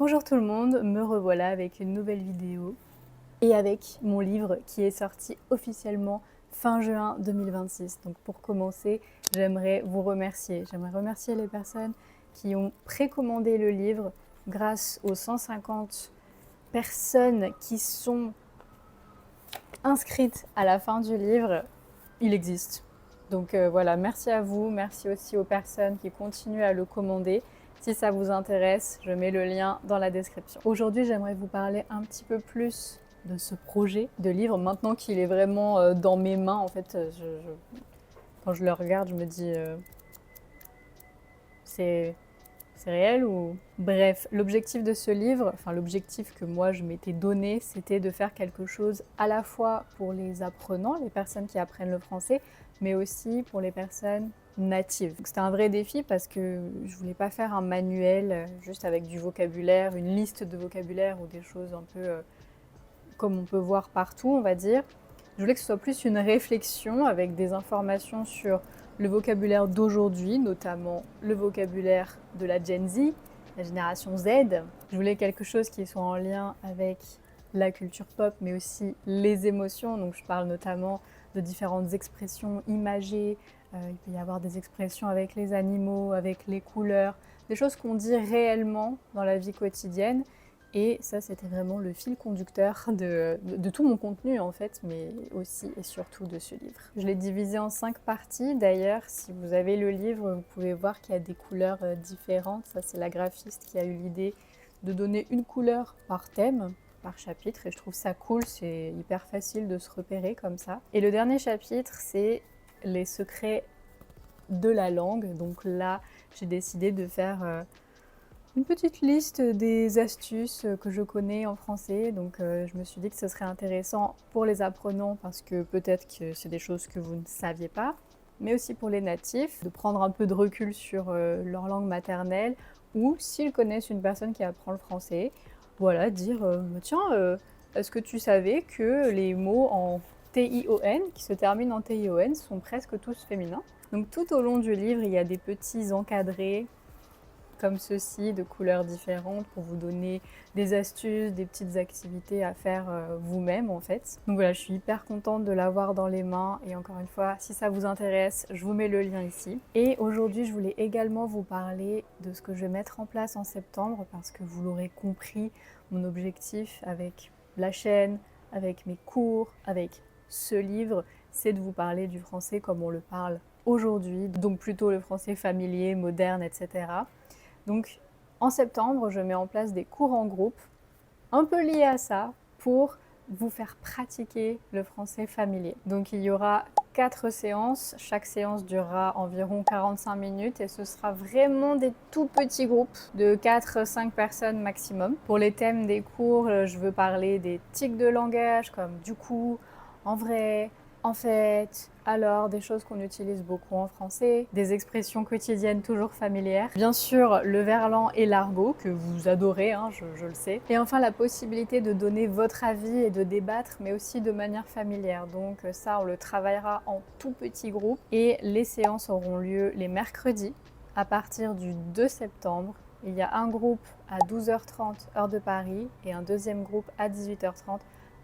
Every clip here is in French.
Bonjour tout le monde, me revoilà avec une nouvelle vidéo et avec mon livre qui est sorti officiellement fin juin 2026. Donc pour commencer, j'aimerais vous remercier. J'aimerais remercier les personnes qui ont précommandé le livre grâce aux 150 personnes qui sont inscrites à la fin du livre. Il existe. Donc voilà, merci à vous, merci aussi aux personnes qui continuent à le commander. Si ça vous intéresse, je mets le lien dans la description. Aujourd'hui, j'aimerais vous parler un petit peu plus de ce projet de livre, maintenant qu'il est vraiment dans mes mains. En fait, quand je le regarde, je me dis, c'est réel ou... Bref, l'objectif de ce livre, enfin l'objectif que moi je m'étais donné, c'était de faire quelque chose à la fois pour les apprenants, les personnes qui apprennent le français, mais aussi pour les personnes natives. C'était un vrai défi parce que je voulais pas faire un manuel juste avec du vocabulaire, une liste de vocabulaire ou des choses un peu comme on peut voir partout, on va dire. Je voulais que ce soit plus une réflexion avec des informations sur le vocabulaire d'aujourd'hui, notamment le vocabulaire de la Gen Z, la génération Z. Je voulais quelque chose qui soit en lien avec la culture pop, mais aussi les émotions. Donc je parle notamment de différentes expressions imagées. Il peut y avoir des expressions avec les animaux, avec les couleurs, des choses qu'on dit réellement dans la vie quotidienne. Et ça, c'était vraiment le fil conducteur de tout mon contenu, en fait, mais aussi et surtout de ce livre. Je l'ai divisé en 5 parties. D'ailleurs, si vous avez le livre, vous pouvez voir qu'il y a des couleurs différentes. Ça, c'est la graphiste qui a eu l'idée de donner une couleur par thème, par chapitre. Et je trouve ça cool, c'est hyper facile de se repérer comme ça. Et le dernier chapitre, c'est les secrets de la langue. Donc là, j'ai décidé de faire... une petite liste des astuces que je connais en français, donc je me suis dit que ce serait intéressant pour les apprenants parce que peut-être que c'est des choses que vous ne saviez pas, mais aussi pour les natifs, de prendre un peu de recul sur leur langue maternelle ou s'ils connaissent une personne qui apprend le français, voilà, dire tiens, est-ce que tu savais que les mots en T-I-O-N, qui se terminent en T-I-O-N, sont presque tous féminins. Donc tout au long du livre, il y a des petits encadrés comme ceci, de couleurs différentes pour vous donner des astuces, des petites activités à faire vous-même en fait. Donc voilà, je suis hyper contente de l'avoir dans les mains et encore une fois, si ça vous intéresse, je vous mets le lien ici. Et aujourd'hui, je voulais également vous parler de ce que je vais mettre en place en septembre parce que vous l'aurez compris, mon objectif avec la chaîne, avec mes cours, avec ce livre, c'est de vous parler du français comme on le parle aujourd'hui, donc plutôt le français familier, moderne, etc. Donc en septembre, je mets en place des cours en groupe, un peu liés à ça, pour vous faire pratiquer le français familier. Donc il y aura 4 séances, chaque séance durera environ 45 minutes et ce sera vraiment des tout petits groupes de 4-5 personnes maximum. Pour les thèmes des cours, je veux parler des tics de langage comme du coup, en vrai, en fait, alors, des choses qu'on utilise beaucoup en français, des expressions quotidiennes toujours familières. Bien sûr, le verlan et l'argot, que vous adorez, hein, je le sais. Et enfin, la possibilité de donner votre avis et de débattre, mais aussi de manière familière. Donc ça, on le travaillera en tout petit groupe. Et les séances auront lieu les mercredis, à partir du 2 septembre. Il y a un groupe à 12h30, heure de Paris, et un deuxième groupe à 18h30,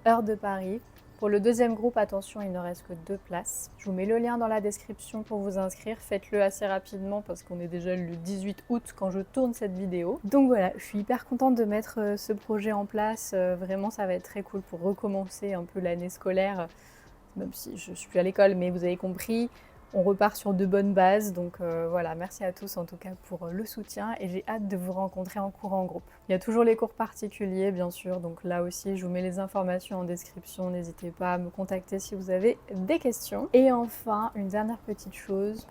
heure de Paris. Pour le deuxième groupe, attention, il ne reste que 2 places. Je vous mets le lien dans la description pour vous inscrire. Faites-le assez rapidement parce qu'on est déjà le 18 août quand je tourne cette vidéo. Donc voilà, je suis hyper contente de mettre ce projet en place. Vraiment, ça va être très cool pour recommencer un peu l'année scolaire. Même si je suis plus à l'école, mais vous avez compris. On repart sur de bonnes bases, donc voilà, merci à tous en tout cas pour le soutien et j'ai hâte de vous rencontrer en cours en groupe. Il y a toujours les cours particuliers bien sûr, donc là aussi je vous mets les informations en description, n'hésitez pas à me contacter si vous avez des questions. Et enfin, une dernière petite chose,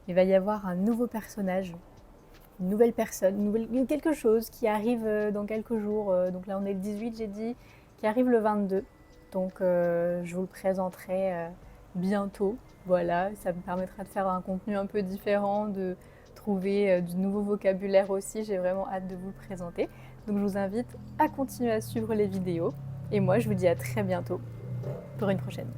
il va y avoir un nouveau personnage, une nouvelle personne, quelque chose qui arrive dans quelques jours, donc là on est le 18 j'ai dit, qui arrive le 22, donc je vous le présenterai bientôt. Voilà, ça me permettra de faire un contenu un peu différent, de trouver du nouveau vocabulaire aussi. J'ai vraiment hâte de vous le présenter. Donc je vous invite à continuer à suivre les vidéos. Et moi, je vous dis à très bientôt pour une prochaine.